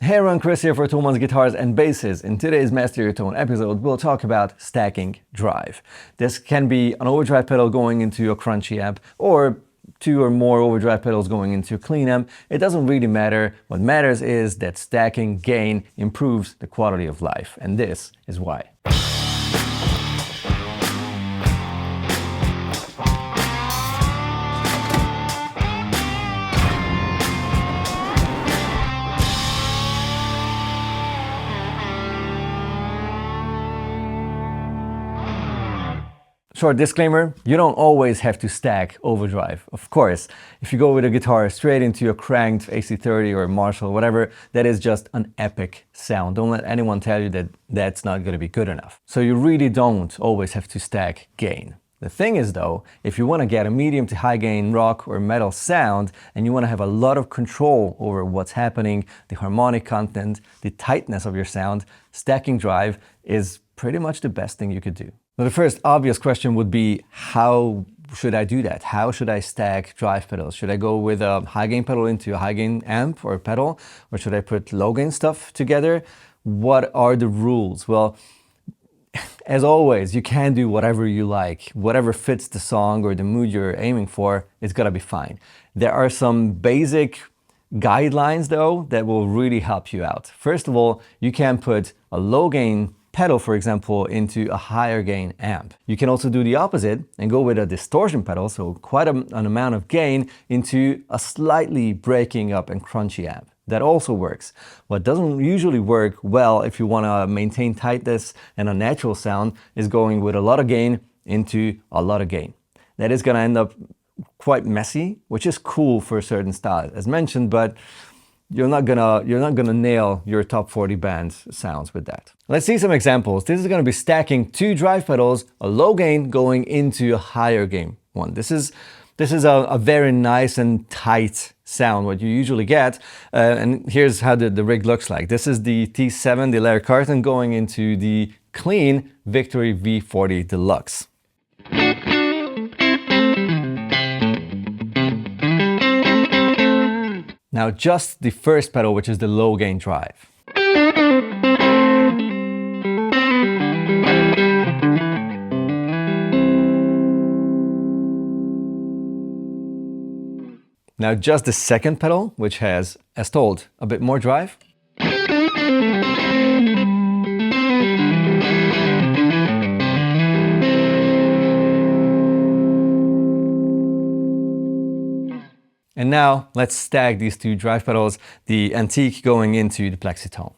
Hey everyone, Chris here for Thomann Guitars and Basses. In today's Master Your Tone episode, we'll talk about stacking drive. This can be an overdrive pedal going into a crunchy amp, or two or more overdrive pedals going into a clean amp. It doesn't really matter. What matters is that stacking gain improves the quality of life, and this is why. Short disclaimer, you don't always have to stack overdrive. Of course, if you go with a guitar straight into a cranked AC30 or Marshall, whatever, that is just an epic sound. Don't let anyone tell you that that's not going to be good enough. So you really don't always have to stack gain. The thing is though, if you want to get a medium to high gain rock or metal sound and you want to have a lot of control over what's happening, the harmonic content, the tightness of your sound, stacking drive is pretty much the best thing you could do. Now, the first obvious question would be, how should I do that? How should I stack drive pedals? Should I go with a high gain pedal into a high gain amp or pedal? Or should I put low gain stuff together? What are the rules? Well, as always, you can do whatever you like. Whatever fits the song or the mood you're aiming for, it's gotta be fine. There are some basic guidelines though that will really help you out. First of all, you can put a low gain pedal, for example, into a higher gain amp. You can also do the opposite and go with a distortion pedal, so quite an amount of gain, into a slightly breaking up and crunchy amp. That also works. What doesn't usually work well if you want to maintain tightness and a natural sound is going with a lot of gain into a lot of gain. That is going to end up quite messy, which is cool for a certain style, as mentioned, but you're not gonna nail your top 40 band sounds with that. Let's see some examples. This is gonna be stacking two drive pedals, a low gain going into a higher gain one. This is a very nice and tight sound, what you usually get. And here's how the rig looks like. This is the T7, the Larry Carton, going into the clean Victory V40 Deluxe. Now just the first pedal, which is the low gain drive. Now just the second pedal, which has, as told, a bit more drive. And now let's stack these two drive pedals, the antique going into the plexitone.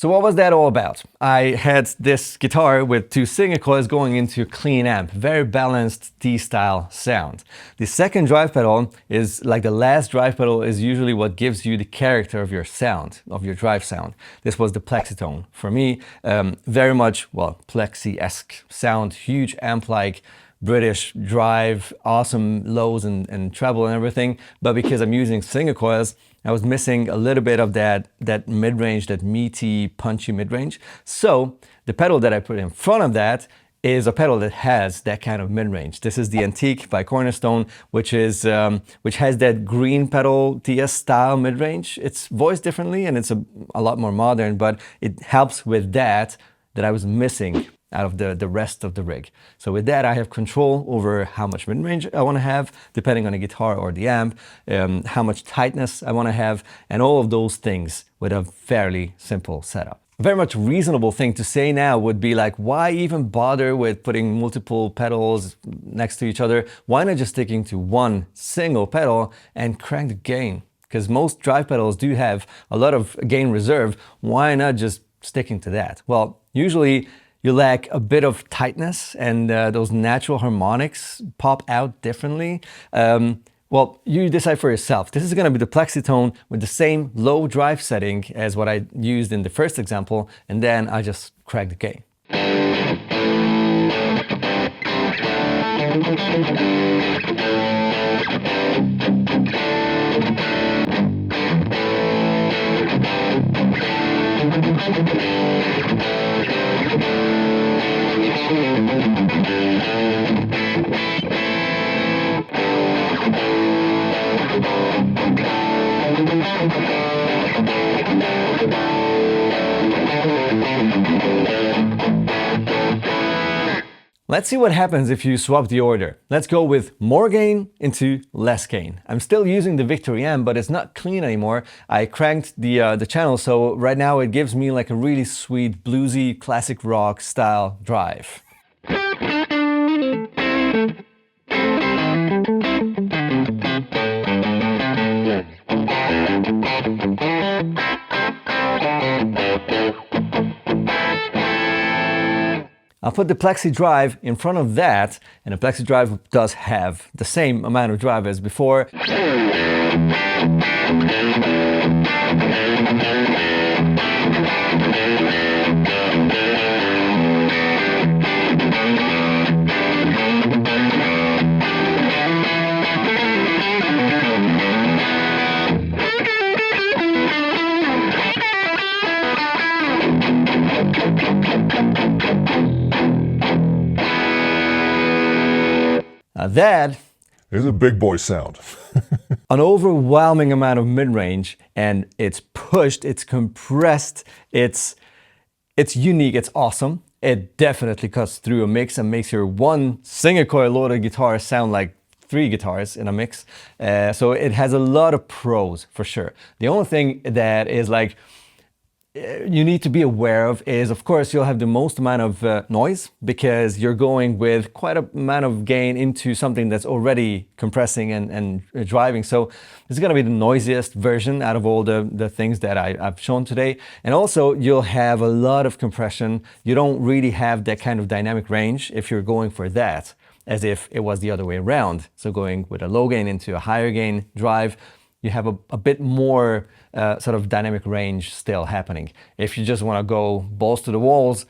So what was that all about? I had this guitar with two single coils going into a clean amp, very balanced T-style sound. The second drive pedal is like the last drive pedal, is usually what gives you the character of your sound, of your drive sound. This was the plexitone. For me, very much, well, plexi-esque sound, huge amp-like British drive, awesome lows and treble and everything, but because I'm using single coils, I was missing a little bit of that mid-range, that meaty, punchy mid-range. So the pedal that I put in front of that is a pedal that has that kind of mid-range. This is the Antique by Cornerstone, which has that green pedal TS style mid-range. It's voiced differently and it's a lot more modern, but it helps with that I was missing out of the rest of the rig. So with that, I have control over how much mid-range I want to have, depending on the guitar or the amp, how much tightness I want to have, and all of those things with a fairly simple setup. A very much reasonable thing to say now would be like, why even bother with putting multiple pedals next to each other? Why not just sticking to one single pedal and crank the gain? Because most drive pedals do have a lot of gain reserve. Why not just sticking to that? Well, usually you lack a bit of tightness and those natural harmonics pop out differently. Well, you decide for yourself. This is going to be the plexitone with the same low drive setting as what I used in the first example, and then I just crack the gain. Let's see what happens if you swap the order. Let's go with more gain into less gain. I'm still using the Victory M, but it's not clean anymore. I cranked the channel, so right now it gives me like a really sweet, bluesy, classic rock style drive. I'll put the Plexi drive in front of that, and the Plexi drive does have the same amount of drive as before. That is a big boy sound. An overwhelming amount of mid-range, and it's pushed, it's compressed, it's unique, it's awesome. It definitely cuts through a mix and makes your one single coil loaded guitar sound like 3 guitars in a mix. So it has a lot of pros for sure. The only thing that is like you need to be aware of is, of course, you'll have the most amount of noise because you're going with quite a amount of gain into something that's already compressing and driving. So it's going to be the noisiest version out of all the things that I've shown today. And also you'll have a lot of compression. You don't really have that kind of dynamic range if you're going for that, as if it was the other way around. So going with a low gain into a higher gain drive, you have a bit more sort of dynamic range still happening. If you just want to go balls to the walls,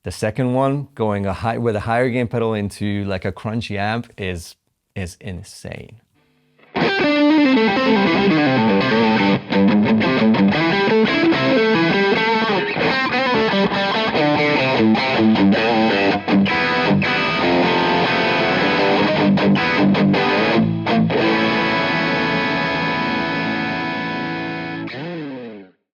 the second one, going with a higher gain pedal into like a crunchy amp is insane.